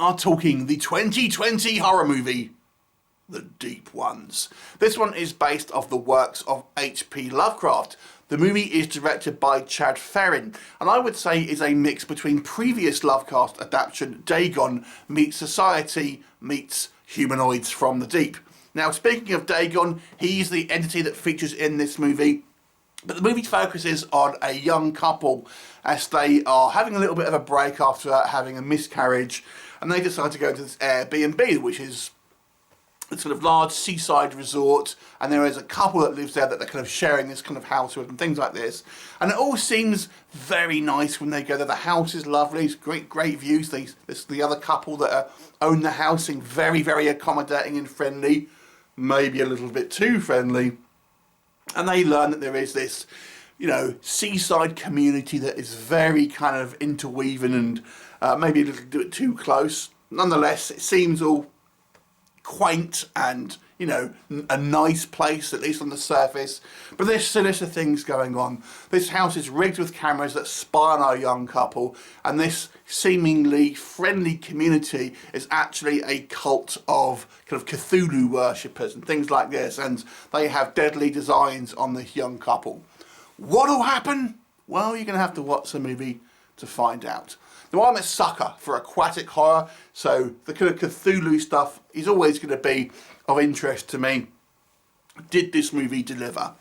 are talking the 2020 horror movie, The Deep Ones. This one is based off the works of H.P. Lovecraft. The movie is directed by Chad Ferrin, and I would say is a mix between previous Lovecraft adaptation Dagon meets Society meets Humanoids from the Deep. Now, speaking of Dagon, he's the entity that features in this movie, but the movie focuses on a young couple as they are having a little bit of a break after having a miscarriage, and they decide to go to this Airbnb, which is a sort of large seaside resort, and there is a couple that lives there that they're kind of sharing this kind of house with and things like this. And it all seems very nice when they go there. The house is lovely, it's great views. The other couple that own the house seem very, very accommodating and friendly, maybe a little bit too friendly. And they learn that there is this, seaside community that is very kind of interweaving and maybe a little bit too close. Nonetheless, it seems all quaint and, a nice place, at least on the surface. But there's sinister things going on. This house is rigged with cameras that spy on our young couple, and this seemingly friendly community is actually a cult of kind of Cthulhu worshippers and things like this, and they have deadly designs on this young couple. What'll happen? Well, you're going to have to watch the movie to find out. Now, I'm a sucker for aquatic horror, so the kind of Cthulhu stuff is always going to be of interest to me. Did this movie deliver?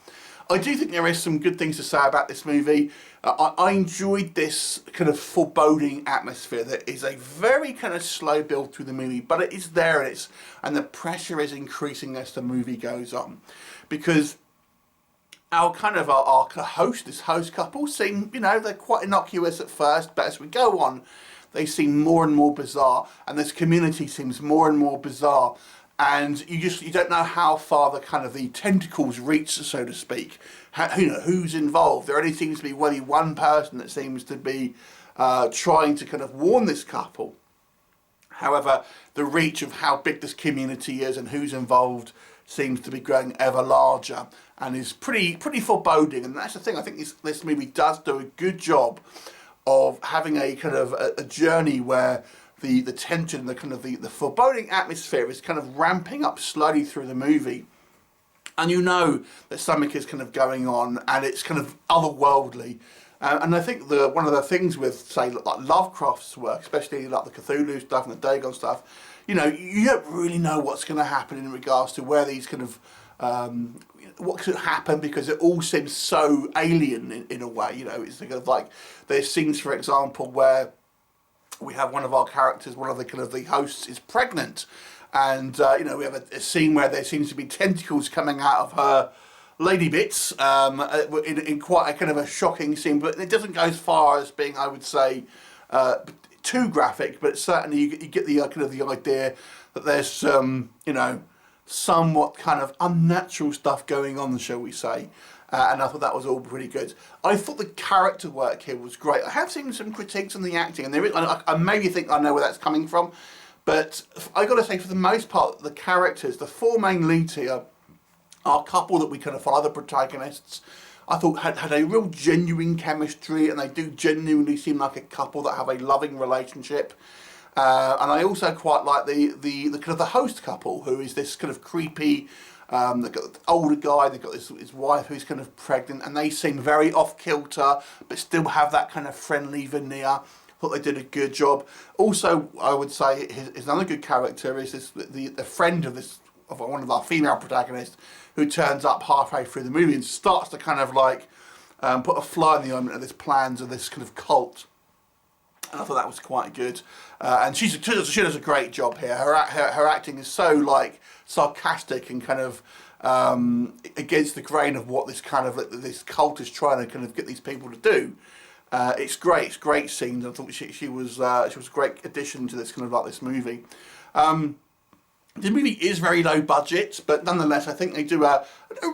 I do think there is some good things to say about this movie. I enjoyed this kind of foreboding atmosphere that is a very kind of slow build through the movie, but it is there, and the pressure is increasing as the movie goes on. Because our host couple seem, they're quite innocuous at first, but as we go on, they seem more and more bizarre, and this community seems more and more bizarre, and you don't know how far the tentacles reach, so to speak. Who's involved? There only seems to be only one person that seems to be trying to kind of warn this couple. However, the reach of how big this community is and who's involved seems to be growing ever larger, and is pretty foreboding. And that's the thing, I think this movie does do a good job of having a kind of a journey where the tension, the foreboding atmosphere is kind of ramping up slowly through the movie. And that something is kind of going on, and it's kind of otherworldly. And I think one of the things with, say, like Lovecraft's work, especially like the Cthulhu stuff and the Dagon stuff, you don't really know what's going to happen in regards to where these kind of what could happen, because it all seems so alien in a way. It's kind of like there's scenes, for example, where we have one of our characters, one of the hosts, is pregnant, and we have a scene where there seems to be tentacles coming out of her lady bits in quite a kind of a shocking scene, but it doesn't go as far as being, I would say, too graphic, but certainly you get the kind of the idea that there's somewhat kind of unnatural stuff going on, shall we say. And I thought that was all pretty good. I thought the character work here was great. I have seen some critiques on the acting, and I maybe think I know where that's coming from, but I got to say, for the most part, the characters, the four main leads here, are a couple that we kind of follow, the protagonists. I thought had a real genuine chemistry, and they do genuinely seem like a couple that have a loving relationship. And I also quite like the kind of the host couple, who is this kind of creepy. They've got the older guy, they've got his wife who's kind of pregnant, and they seem very off kilter, but still have that kind of friendly veneer. I thought they did a good job. Also, I would say his another good character is the friend of one of our female protagonists, who turns up halfway through the movie and starts to kind of like put a fly in the ointment of this plans of this kind of cult. And I thought that was quite good. And she does a great job here. Her acting is so like sarcastic and kind of against the grain of what this kind of this cult is trying to kind of get these people to do. It's great. It's great scenes. I thought she was a great addition to this kind of like this movie. The movie is very low budget, but nonetheless, I think they do a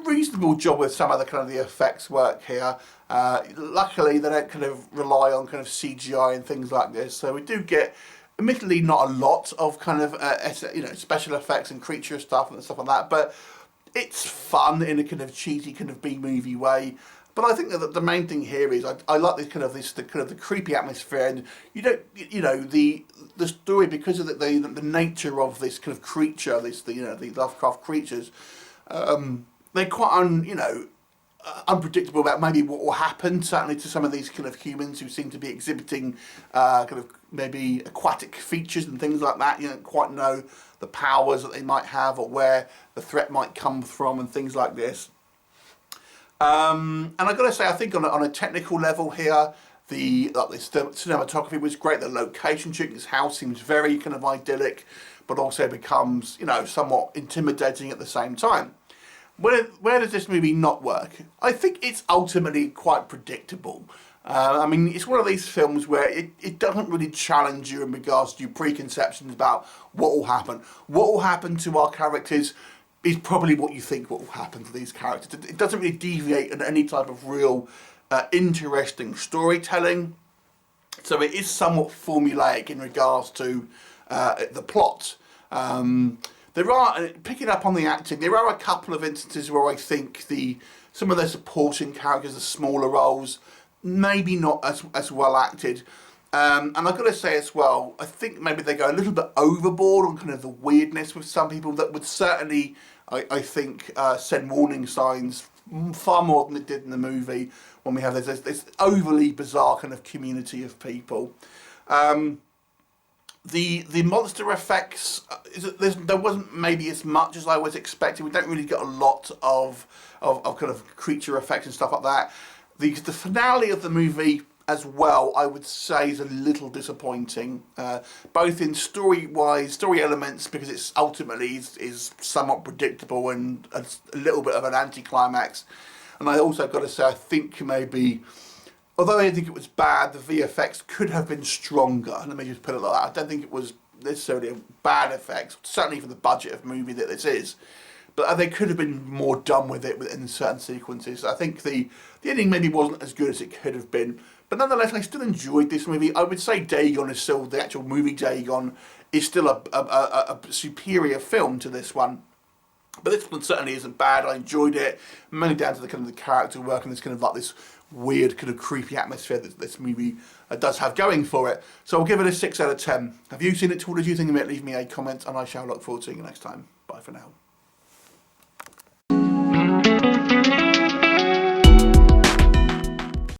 reasonable job with some of the kind of the effects work here. Luckily, they don't kind of rely on kind of CGI and things like this, so we do get, admittedly, not a lot of kind of special effects and creature stuff and stuff like that. But it's fun in a kind of cheesy kind of B-movie way. But I think that the main thing here is I like the creepy atmosphere, and the story, because of the nature of this kind of creature, the Lovecraft creatures, they're quite unpredictable about maybe what will happen, certainly to some of these kind of humans who seem to be exhibiting kind of maybe aquatic features and things like that. You don't quite know the powers that they might have or where the threat might come from and things like this. And I've got to say, I think on a technical level here, the cinematography was great. The location shooting, this house seems very kind of idyllic, but also becomes, somewhat intimidating at the same time. Where does this movie not work? I think it's ultimately quite predictable. It's one of these films where it doesn't really challenge you in regards to your preconceptions about what will happen. What will happen to our characters is probably what you think what will happen to these characters. It doesn't really deviate in any type of real interesting storytelling. So it is somewhat formulaic in regards to the plot. There are, picking up on the acting, there are a couple of instances where I think some of the supporting characters, the smaller roles, maybe not as well acted. And I've got to say as well, I think maybe they go a little bit overboard on kind of the weirdness with some people that would certainly, I think, send warning signs far more than it did in the movie when we have this overly bizarre kind of community of people. The monster effects, there wasn't maybe as much as I was expecting. We don't really get a lot of kind of creature effects and stuff like that. The finale of the movie as well, I would say, is a little disappointing, both in story elements, because it's ultimately is somewhat predictable and a little bit of an anticlimax. And I also got to say, I think maybe, although I didn't think it was bad, the VFX could have been stronger. Let me just put it like that. I don't think it was necessarily a bad effect, certainly for the budget of movie that this is. But they could have been more done with it in certain sequences. I think the ending maybe wasn't as good as it could have been. But nonetheless, I still enjoyed this movie. I would say Dagon is still, the actual movie Dagon, is still a superior film to this one. But this one certainly isn't bad. I enjoyed it, mainly down to the kind of the character work and this kind of like this weird kind of creepy atmosphere that this movie does have going for it. So I'll give it a 6 out of 10. Have you seen it? What did you think of it? Leave me a comment and I shall look forward to seeing you next time. Bye for now.